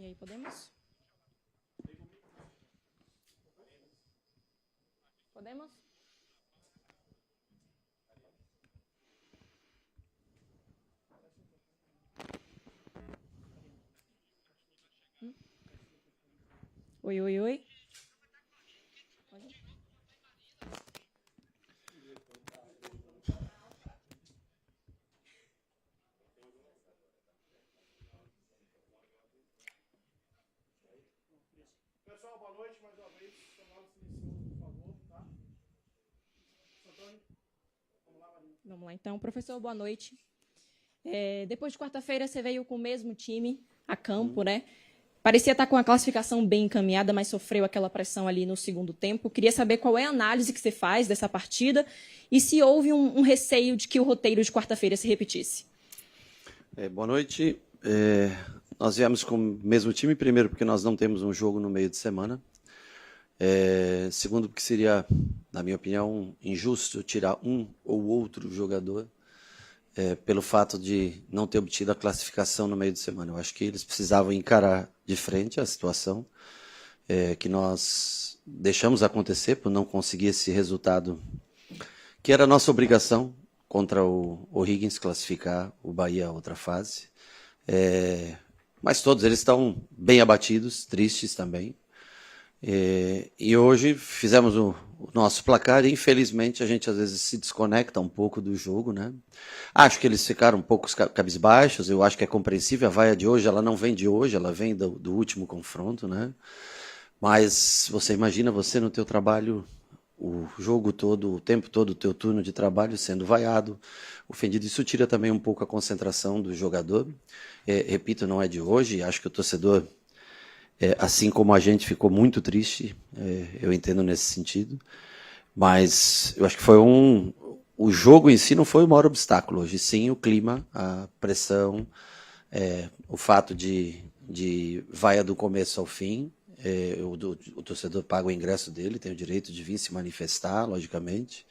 E aí, podemos? Podemos? Oi, oi, oi. Pessoal, boa noite mais uma vez. Tomar o silencioso, por favor, tá? Antônio, vamos lá, Marinho. Vamos lá, então. Professor, boa noite. Depois de quarta-feira, você veio com o mesmo time a campo, né? Parecia estar com a classificação bem encaminhada, mas sofreu aquela pressão ali no segundo tempo. Queria saber qual é a análise que você faz dessa partida e se houve um receio de que o roteiro de quarta-feira se repetisse. Boa noite. Nós viemos com o mesmo time, primeiro porque nós não temos um jogo no meio de semana. Segundo, porque seria, na minha opinião, injusto tirar um ou outro jogador pelo fato de não ter obtido a classificação no meio de semana. Eu acho que eles precisavam encarar de frente a situação que nós deixamos acontecer por não conseguir esse resultado, que era a nossa obrigação contra o O'Higgins classificar o Bahia a outra fase. Mas todos eles estão bem abatidos, tristes também. E hoje fizemos o nosso placar e, infelizmente, a gente às vezes se desconecta um pouco do jogo, né? Acho que eles ficaram um pouco cabisbaixos, eu acho que é compreensível. A vaia de hoje, ela não vem de hoje, ela vem do último confronto, né? Mas você imagina você no teu trabalho, o jogo todo, o tempo todo, o teu turno de trabalho sendo vaiado, ofendido. Isso tira também um pouco a concentração do jogador. Repito, não é de hoje, acho que o torcedor, assim como a gente, ficou muito triste, eu entendo nesse sentido, mas eu acho que foi o jogo em si não foi o maior obstáculo hoje, sim o clima, a pressão, o fato de vaia do começo ao fim. O torcedor paga o ingresso dele, tem o direito de vir se manifestar, logicamente,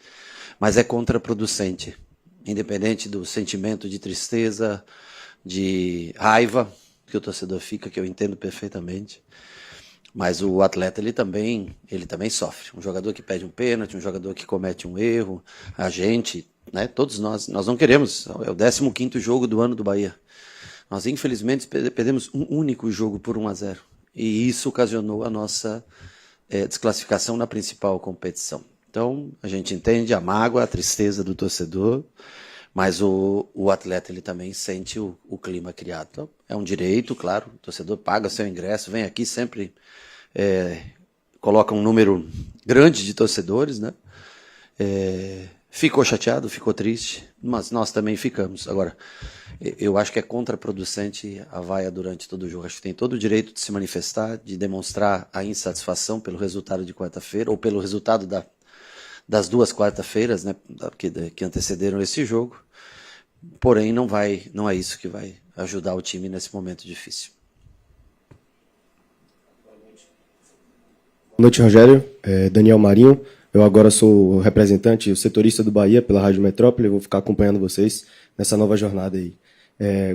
mas é contraproducente, independente do sentimento de tristeza, de raiva que o torcedor fica, que eu entendo perfeitamente, mas o atleta ele também sofre. Um jogador que pede um pênalti, um jogador que comete um erro, a gente, né, todos nós não queremos, é o 15º jogo do ano do Bahia. Nós, infelizmente, perdemos um único jogo por 1-0. E isso ocasionou a nossa desclassificação na principal competição. Então, a gente entende a mágoa, a tristeza do torcedor, mas o atleta ele também sente o clima criado. Então, é um direito, claro, o torcedor paga seu ingresso, vem aqui sempre, coloca um número grande de torcedores, né? Ficou chateado, ficou triste, mas nós também ficamos. Agora, eu acho que é contraproducente a vaia durante todo o jogo. Acho que tem todo o direito de se manifestar, de demonstrar a insatisfação pelo resultado de quarta-feira, ou pelo resultado das duas quarta-feiras, né, que antecederam esse jogo. Porém, não é isso que vai ajudar o time nesse momento difícil. Boa noite, Rogério. Daniel Marinho. Eu agora sou o representante, o setorista do Bahia pela Rádio Metrópole. Eu vou ficar acompanhando vocês nessa nova jornada aí.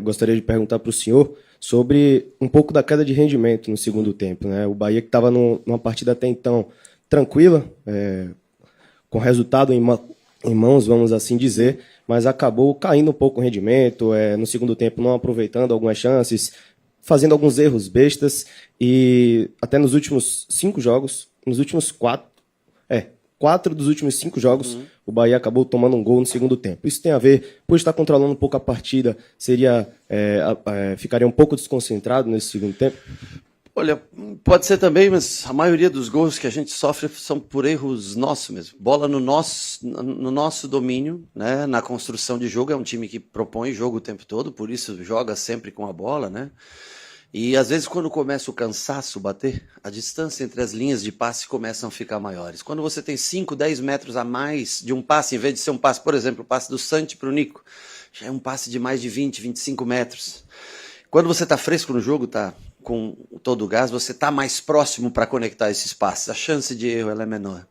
Gostaria de perguntar para o senhor sobre um pouco da queda de rendimento no segundo tempo, né? O Bahia que estava numa partida até então tranquila, com resultado em mãos, vamos assim dizer, mas acabou caindo um pouco o rendimento, no segundo tempo não aproveitando algumas chances, fazendo alguns erros bestas, e até nos últimos 5 jogos, nos últimos 4 dos últimos 5 jogos, o Bahia acabou tomando um gol no segundo tempo. Isso tem a ver, por estar controlando um pouco a partida, ficaria um pouco desconcentrado nesse segundo tempo? Olha, pode ser também, mas a maioria dos gols que a gente sofre são por erros nossos mesmo. Bola no nosso domínio, né? Na construção de jogo, é um time que propõe jogo o tempo todo, por isso joga sempre com a bola, né? E às vezes quando começa o cansaço bater, a distância entre as linhas de passe começam a ficar maiores. Quando você tem 5, 10 metros a mais de um passe, em vez de ser um passe, por exemplo, o passe do Santi para o Nico, já é um passe de mais de 20, 25 metros. Quando você está fresco no jogo, está com todo o gás, você está mais próximo para conectar esses passes. A chance de erro ela é menor.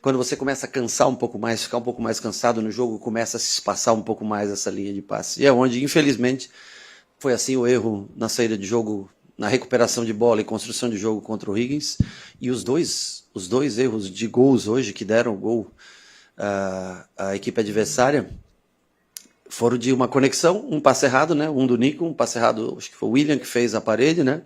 Quando você começa a cansar um pouco mais, ficar um pouco mais cansado no jogo, começa a se espaçar um pouco mais essa linha de passe. E é onde, infelizmente, foi assim o erro na saída de jogo na recuperação de bola e construção de jogo contra o Higgins, e os dois erros de gols hoje que deram o gol à equipe adversária foram de uma conexão, um passe errado, né? Um do Nico, um passe errado, acho que foi o William que fez a parede, né?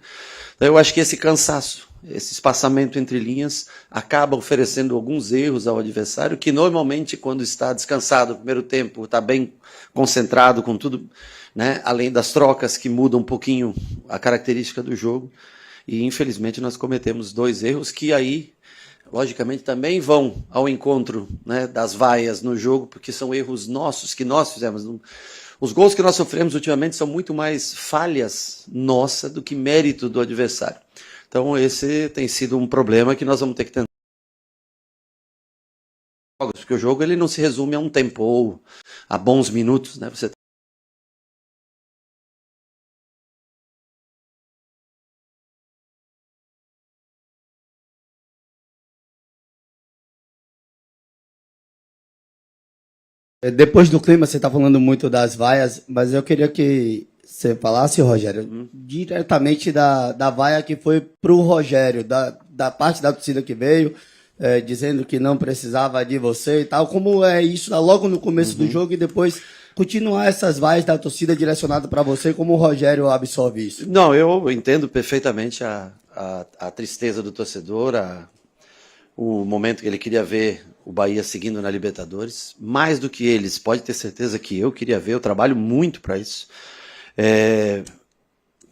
Então eu acho que esse cansaço, esse espaçamento entre linhas acaba oferecendo alguns erros ao adversário, que normalmente quando está descansado no primeiro tempo, está bem concentrado com tudo, né? Além das trocas que mudam um pouquinho a característica do jogo, e infelizmente nós cometemos 2 erros que aí logicamente também vão ao encontro, né, das vaias no jogo, porque são erros nossos, que nós fizemos. Os gols que nós sofremos ultimamente são muito mais falhas nossa do que mérito do adversário. Então esse tem sido um problema que nós vamos ter que tentar. Porque o jogo ele não se resume a um tempo ou a bons minutos, né? Você Depois do clima, você está falando muito das vaias, mas eu queria que você falasse, Rogério, diretamente da vaia que foi para o Rogério, da parte da torcida que veio, dizendo que não precisava de você e tal. Como é isso logo no começo do jogo e depois continuar essas vaias da torcida direcionada para você, como o Rogério absorve isso? Não, eu entendo perfeitamente a tristeza do torcedor, o momento que ele queria ver o Bahia seguindo na Libertadores. Mais do que eles, pode ter certeza que eu queria ver, eu trabalho muito para isso.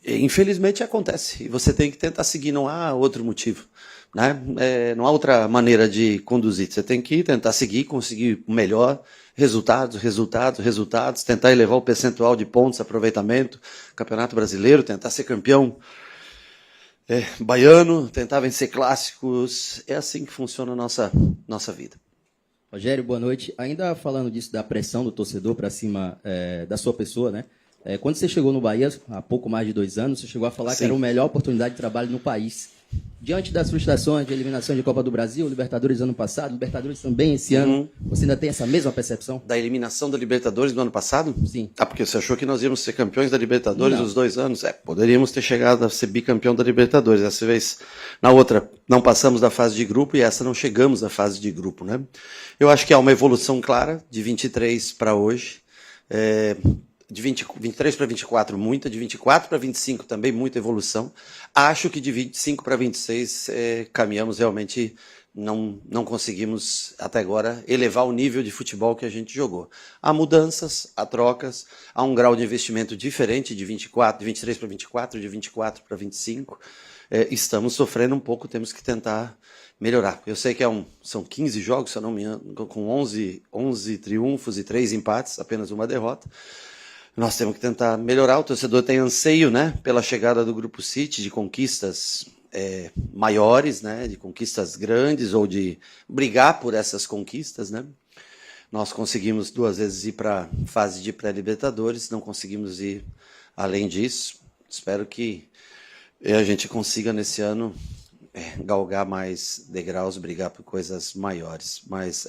Infelizmente acontece, e você tem que tentar seguir, não há outro motivo, né? Não há outra maneira de conduzir, você tem que tentar seguir, conseguir o melhor, resultados, tentar elevar o percentual de pontos, aproveitamento, Campeonato Brasileiro, tentar ser campeão baiano, tentar vencer clássicos. É assim que funciona a nossa vida. Rogério, boa noite. Ainda falando disso, da pressão do torcedor para cima da sua pessoa, né? Quando você chegou no Bahia, há pouco mais de 2 anos, você chegou a falar que era a melhor oportunidade de trabalho no país. Diante das frustrações de eliminação de Copa do Brasil, Libertadores ano passado, Libertadores também esse ano, você ainda tem essa mesma percepção? Da eliminação da Libertadores do ano passado? Sim. Porque você achou que nós íamos ser campeões da Libertadores Não. os 2 anos? Poderíamos ter chegado a ser bicampeão da Libertadores. Dessa vez, na outra, não passamos da fase de grupo e essa não chegamos à fase de grupo, né? Eu acho que há uma evolução clara de 23 para hoje. De 23 para 24, muita. De 24 para 25 também, muita evolução. Acho que de 25 para 26 caminhamos realmente, não conseguimos até agora elevar o nível de futebol que a gente jogou. Há mudanças, há trocas, há um grau de investimento diferente de 23 para 24, de 24 para 25. Estamos sofrendo um pouco, temos que tentar melhorar. Eu sei que são 15 jogos, se eu não me engano, com 11 triunfos e 3 empates, apenas uma derrota. Nós temos que tentar melhorar. O torcedor tem anseio, né, pela chegada do Grupo City, de conquistas maiores, né, de conquistas grandes, ou de brigar por essas conquistas, né. Nós conseguimos 2 vezes ir para a fase de pré-Libertadores, não conseguimos ir além disso. Espero que a gente consiga nesse ano galgar mais degraus, brigar por coisas maiores. Mas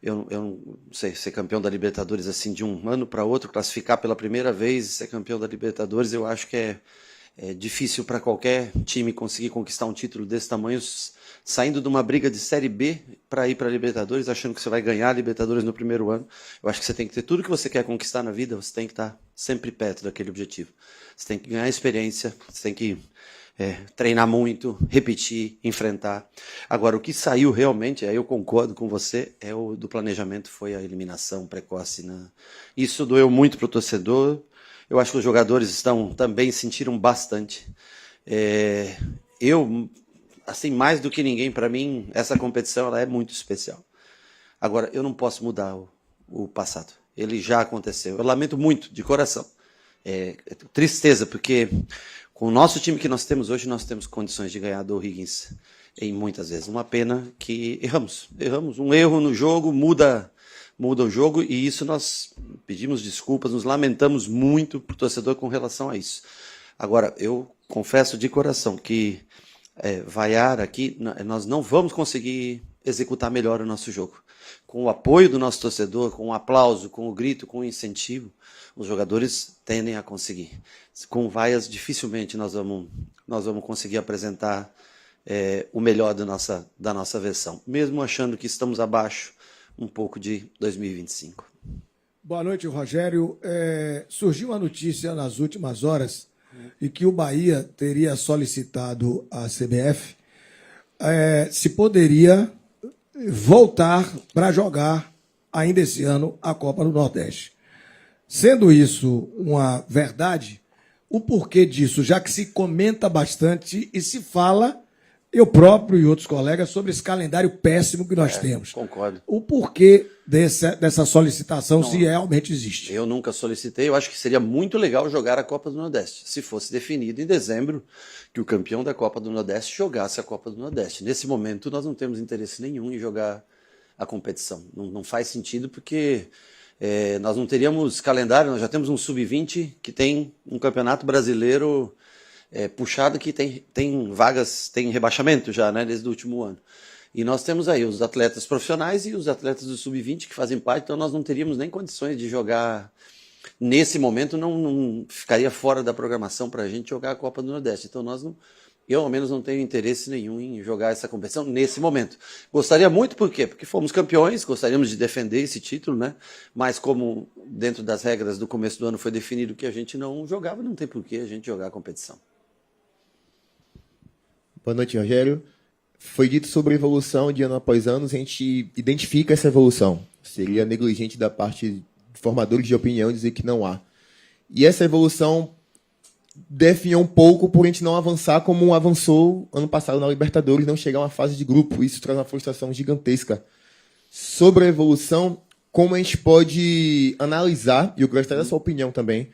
eu não sei, ser campeão da Libertadores assim de um ano para outro, classificar pela primeira vez e ser campeão da Libertadores, eu acho que é difícil para qualquer time conseguir conquistar um título desse tamanho, saindo de uma briga de Série B para ir para a Libertadores, achando que você vai ganhar a Libertadores no primeiro ano. Eu acho que você tem que ter tudo que você quer conquistar na vida, você tem que estar sempre perto daquele objetivo. Você tem que ganhar experiência, você tem que treinar muito, repetir, enfrentar. Agora, o que saiu realmente, aí eu concordo com você, o do planejamento foi a eliminação precoce, né? Isso doeu muito para o torcedor. Eu acho que os jogadores também sentiram bastante. Eu, assim, mais do que ninguém, para mim, essa competição ela é muito especial. Agora, eu não posso mudar o passado. Ele já aconteceu. Eu lamento muito, de coração. Tristeza, porque com o nosso time que nós temos hoje, nós temos condições de ganhar do Higgins em muitas vezes. Uma pena que erramos. Um erro no jogo muda o jogo, e isso nós pedimos desculpas, nos lamentamos muito para o torcedor com relação a isso. Agora, eu confesso de coração que vaiar aqui, nós não vamos conseguir executar melhor o nosso jogo. Com o apoio do nosso torcedor, com o aplauso, com o grito, com o incentivo, os jogadores tendem a conseguir. Com vaias, dificilmente nós vamos conseguir apresentar o melhor da nossa versão, mesmo achando que estamos abaixo um pouco de 2025. Boa noite, Rogério. Surgiu uma notícia nas últimas horas de que o Bahia teria solicitado à CBF se poderia voltar para jogar ainda esse ano a Copa do Nordeste. Sendo isso uma verdade, o porquê disso, já que se comenta bastante e se fala, eu próprio e outros colegas, sobre esse calendário péssimo que nós temos. Concordo. O porquê dessa solicitação, se realmente existe? Eu nunca solicitei, eu acho que seria muito legal jogar a Copa do Nordeste, se fosse definido em dezembro que o campeão da Copa do Nordeste jogasse a Copa do Nordeste. Nesse momento, nós não temos interesse nenhum em jogar a competição. Não faz sentido porque nós não teríamos calendário, nós já temos um Sub-20 que tem um campeonato brasileiro puxado, que tem vagas, tem rebaixamento já, né, desde o último ano. E nós temos aí os atletas profissionais e os atletas do Sub-20 que fazem parte, então nós não teríamos nem condições de jogar. Nesse momento, não ficaria fora da programação para a gente jogar a Copa do Nordeste. Então, eu, ao menos, não tenho interesse nenhum em jogar essa competição nesse momento. Gostaria muito, por quê? Porque fomos campeões, gostaríamos de defender esse título, né? Mas como dentro das regras do começo do ano foi definido que a gente não jogava, não tem por que a gente jogar a competição. Boa noite, Rogério. Foi dito sobre evolução de ano após ano, a gente identifica essa evolução. Seria negligente da parte de formadores de opinião dizer que não há. E essa evolução definhou um pouco por a gente não avançar como avançou ano passado na Libertadores, não chegar a uma fase de grupo. Isso traz uma frustração gigantesca. Sobre a evolução, como a gente pode analisar, e eu gostaria da sua opinião também,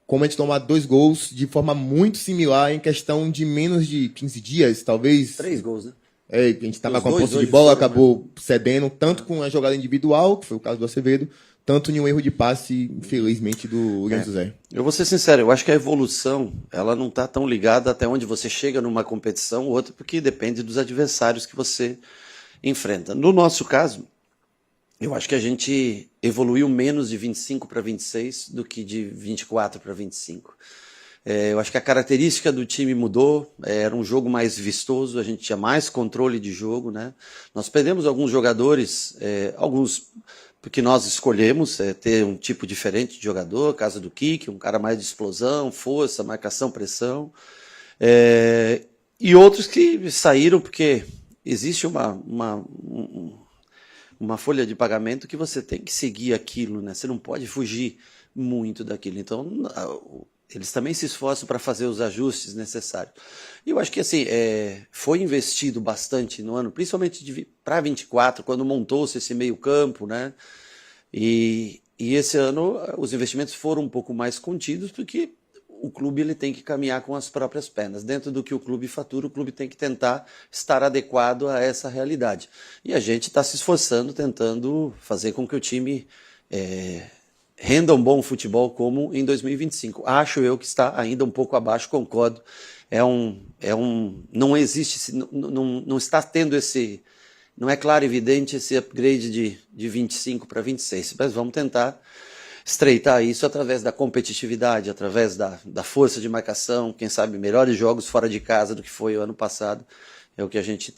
como a gente tomar 2 gols de forma muito similar em questão de menos de 15 dias, talvez. 3 gols, né? A gente estava com a posse de bola, acabou cedendo, tanto com a jogada individual, que foi o caso do Acevedo, tanto em um erro de passe, infelizmente, do William José. Eu vou ser sincero, eu acho que a evolução ela não está tão ligada até onde você chega numa competição ou outra, porque depende dos adversários que você enfrenta. No nosso caso, eu acho que a gente evoluiu menos de 25 para 26 do que de 24 para 25. Eu acho que a característica do time mudou, era um jogo mais vistoso, a gente tinha mais controle de jogo, né? Nós perdemos alguns jogadores, alguns porque nós escolhemos ter um tipo diferente de jogador, caso do Kiki, um cara mais de explosão, força, marcação, pressão, e outros que saíram porque existe uma folha de pagamento que você tem que seguir aquilo, né? Você não pode fugir muito daquilo. Então, eles também se esforçam para fazer os ajustes necessários. E eu acho que assim, foi investido bastante no ano, principalmente para 24, quando montou-se esse meio-campo, né? E esse ano os investimentos foram um pouco mais contidos, porque o clube ele tem que caminhar com as próprias pernas. Dentro do que o clube fatura, o clube tem que tentar estar adequado a essa realidade. E a gente está se esforçando, tentando fazer com que o time renda um bom futebol como em 2025. Acho eu que está ainda um pouco abaixo, concordo. Não existe, não está tendo esse, não é claro e evidente esse upgrade de 25 para 26, mas vamos tentar estreitar isso através da competitividade, através da força de marcação, quem sabe melhores jogos fora de casa do que foi o ano passado, é o que a gente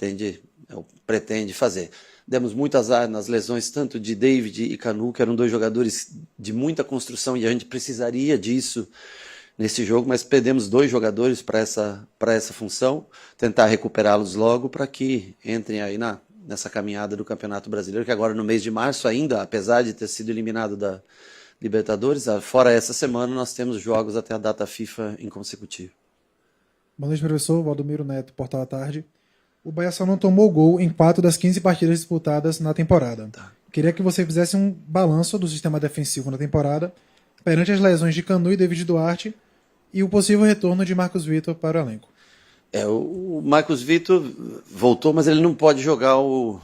pretende fazer. Demos muito azar nas lesões, tanto de David e Canu, que eram 2 jogadores de muita construção e a gente precisaria disso nesse jogo, mas perdemos 2 jogadores para essa função, tentar recuperá-los logo para que entrem aí nessa caminhada do Campeonato Brasileiro, que agora no mês de março ainda, apesar de ter sido eliminado da Libertadores, fora essa semana nós temos jogos até a data FIFA inconsecutivo. Boa noite, professor. Valdomiro Neto, Portal à Tarde. O Bahia só não tomou gol em 4 das 15 partidas disputadas na temporada. Queria que você fizesse um balanço do sistema defensivo na temporada, perante as lesões de Canu e David Duarte, e o possível retorno de Marcos Vitor para o elenco. O Marcos Vitor voltou, mas ele não pode jogar o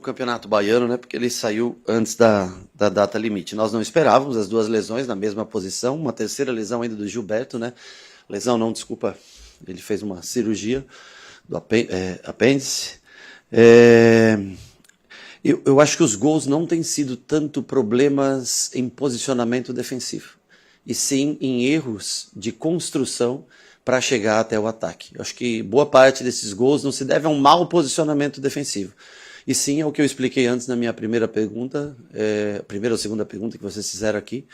Campeonato Baiano, né? Porque ele saiu antes da data limite. Nós não esperávamos as 2 lesões na mesma posição, uma terceira lesão ainda do Gilberto, né? Lesão não, desculpa, ele fez uma cirurgia do apêndice. Eu acho que os gols não têm sido tanto problemas em posicionamento defensivo, e sim em erros de construção para chegar até o ataque. Eu acho que boa parte desses gols não se deve a um mau posicionamento defensivo, e sim ao que eu expliquei antes na minha primeira pergunta, primeira ou segunda pergunta que vocês fizeram aqui,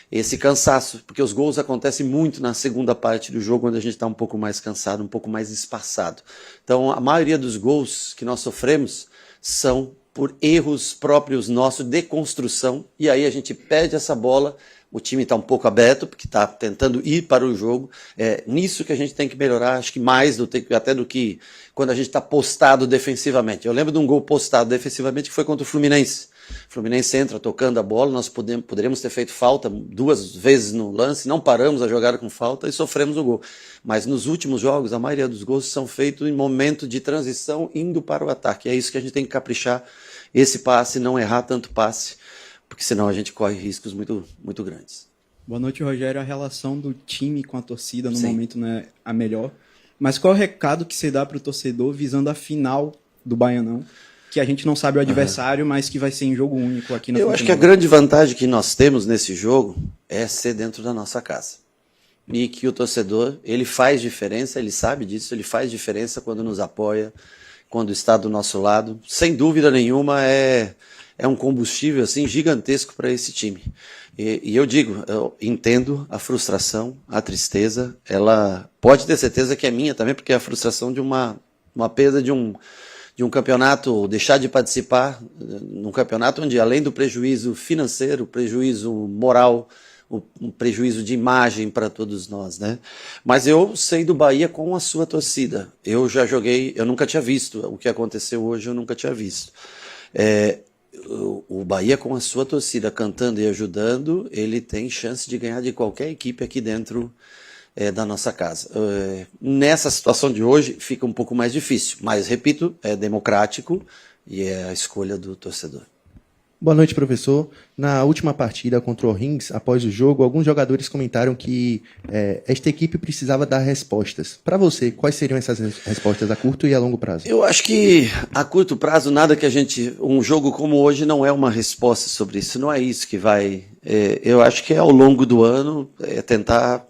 esse cansaço, porque os gols acontecem muito na segunda parte do jogo, onde a gente está um pouco mais cansado, um pouco mais espaçado. Então, a maioria dos gols que nós sofremos são por erros próprios nossos de construção, e aí a gente perde essa bola, o time está um pouco aberto, porque está tentando ir para o jogo. É nisso que a gente tem que melhorar, acho que mais até do que quando a gente está postado defensivamente. Eu lembro de um gol postado defensivamente que foi contra o Fluminense. O Fluminense entra tocando a bola, nós poderíamos ter feito falta 2 vezes no lance, não paramos a jogada com falta e sofremos o gol. Mas nos últimos jogos, a maioria dos gols são feitos em momento de transição, indo para o ataque. É isso que a gente tem que caprichar, esse passe, não errar tanto passe, porque senão a gente corre riscos muito, muito grandes. Boa noite, Rogério. A relação do time com a torcida no Sim. momento não é a melhor. Mas qual é o recado que você dá para o torcedor visando a final do Baianão? Que a gente não sabe o adversário, mas que vai ser em jogo único aqui na Eu acho que a grande vantagem que nós temos nesse jogo é ser dentro da nossa casa. E que o torcedor, ele faz diferença, ele sabe disso, ele faz diferença quando nos apoia, quando está do nosso lado. Sem dúvida nenhuma, é um combustível assim, gigantesco para esse time. E eu digo, eu entendo a frustração, a tristeza, ela pode ter certeza que é minha também, porque é a frustração de uma perda de um campeonato, deixar de participar num campeonato onde, além do prejuízo financeiro, prejuízo moral, um prejuízo de imagem para todos nós, né? Mas eu sei do Bahia com a sua torcida. Eu já joguei, eu nunca tinha visto o que aconteceu hoje, eu nunca tinha visto. O Bahia com a sua torcida cantando e ajudando, ele tem chance de ganhar de qualquer equipe aqui dentro da nossa casa. Nessa situação de hoje fica um pouco mais difícil, mas repito, é democrático e é a escolha do torcedor. Boa noite, professor. Na última partida contra o Rins, após o jogo, alguns jogadores comentaram que esta equipe precisava dar respostas. Para você, quais seriam essas respostas a curto e a longo prazo? Eu acho que a curto prazo, nada que um jogo como hoje não é uma resposta sobre isso, não é isso que vai... eu acho que ao longo do ano, tentar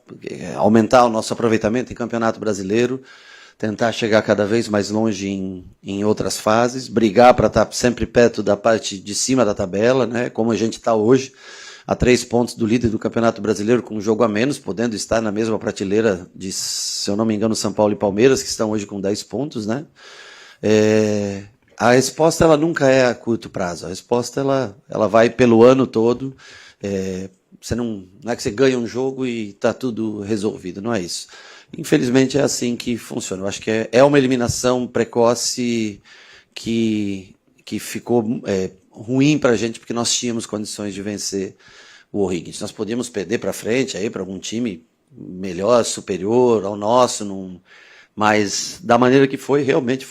aumentar o nosso aproveitamento em Campeonato Brasileiro, tentar chegar cada vez mais longe em outras fases, brigar para estar sempre perto da parte de cima da tabela, né, como a gente está hoje, a 3 pontos do líder do Campeonato Brasileiro, com um jogo a menos, podendo estar na mesma prateleira de, se eu não me engano, São Paulo e Palmeiras, que estão hoje com 10 pontos, né? A resposta ela nunca é a curto prazo, a resposta ela vai pelo ano todo. Você não é que você ganha um jogo e está tudo resolvido, não é isso. Infelizmente é assim que funciona. Eu acho que é uma eliminação precoce que ficou ruim para a gente, porque nós tínhamos condições de vencer o O'Higgins. Nós podíamos perder para frente para algum time melhor, superior ao nosso, mas da maneira que foi, realmente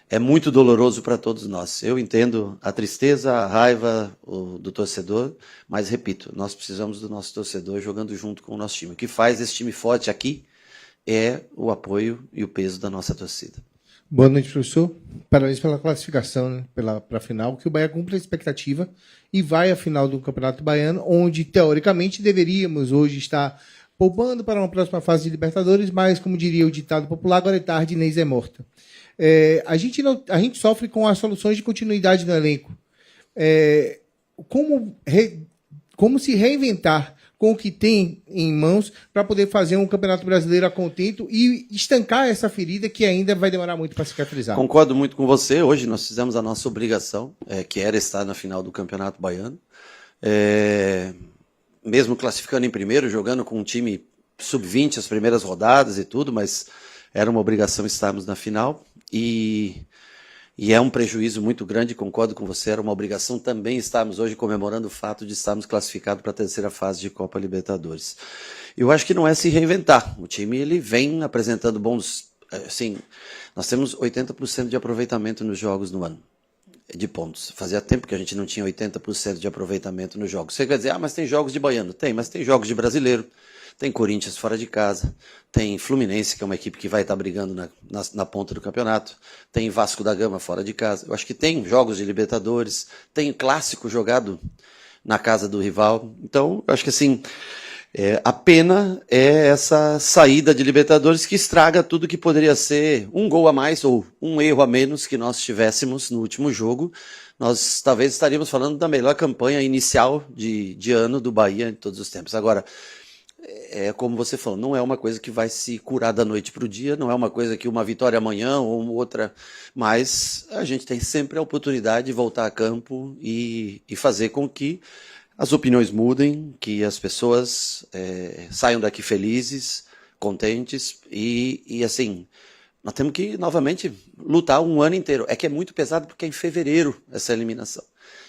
é muito doloroso para todos nós. Eu entendo a tristeza, a raiva do torcedor, mas repito, nós precisamos do nosso torcedor jogando junto com o nosso time. O que faz esse time forte aqui é o apoio e o peso da nossa torcida. Boa noite, professor. Parabéns pela classificação, né, para a final, que o Bahia cumpre a expectativa e vai à final do Campeonato Baiano, onde, teoricamente, deveríamos hoje estar poupando para uma próxima fase de Libertadores, mas, como diria o ditado popular, agora é tarde, Inês é morta. A gente sofre com as soluções de continuidade no elenco. Como se reinventar com o que tem em mãos para poder fazer um Campeonato Brasileiro a contento e estancar essa ferida que ainda vai demorar muito para cicatrizar? Concordo muito com você. Hoje nós fizemos a nossa obrigação, que era estar na final do Campeonato Baiano. Mesmo classificando em primeiro, jogando com um time sub-20 as primeiras rodadas e tudo, mas era uma obrigação estarmos na final. E é um prejuízo muito grande, concordo com você, era uma obrigação também estarmos hoje comemorando o fato de estarmos classificados para a terceira fase de Copa Libertadores. Eu acho que não é se reinventar, o time ele vem apresentando bons... Assim, nós temos 80% de aproveitamento nos jogos no ano. de pontos. Fazia tempo que a gente não tinha 80% de aproveitamento nos jogos. Você quer dizer, mas tem jogos de baiano? Tem, mas tem jogos de brasileiro. Tem Corinthians fora de casa, tem Fluminense, que é uma equipe que vai estar brigando na ponta do campeonato, tem Vasco da Gama fora de casa. Eu acho que tem jogos de Libertadores, tem clássico jogado na casa do rival. Então, eu acho que assim, a pena é essa saída de Libertadores que estraga tudo que poderia ser um gol a mais ou um erro a menos que nós tivéssemos no último jogo. Nós talvez estaríamos falando da melhor campanha inicial de ano do Bahia de todos os tempos. Agora, como você falou, não é uma coisa que vai se curar da noite para o dia, não é uma coisa que uma vitória amanhã ou uma outra, mas a gente tem sempre a oportunidade de voltar a campo e fazer com que as opiniões mudem, que as pessoas saiam daqui felizes, contentes e assim, nós temos que novamente lutar um ano inteiro. É que é muito pesado porque é em fevereiro essa eliminação.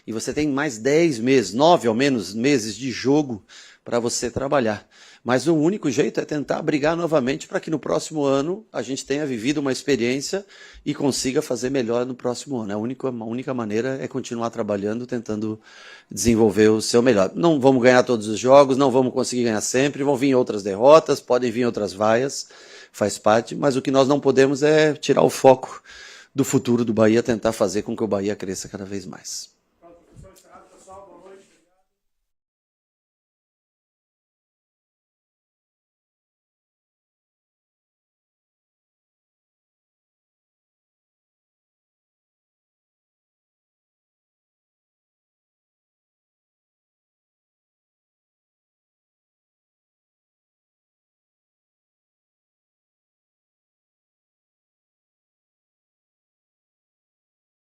E você tem mais 10 meses, 9 ao menos meses de jogo para você trabalhar. Mas o único jeito é tentar brigar novamente para que no próximo ano a gente tenha vivido uma experiência e consiga fazer melhor no próximo ano. A única maneira é continuar trabalhando, tentando desenvolver o seu melhor. Não vamos ganhar todos os jogos, não vamos conseguir ganhar sempre, vão vir outras derrotas, podem vir outras vaias, faz parte, mas o que nós não podemos é tirar o foco do futuro do Bahia, tentar fazer com que o Bahia cresça cada vez mais.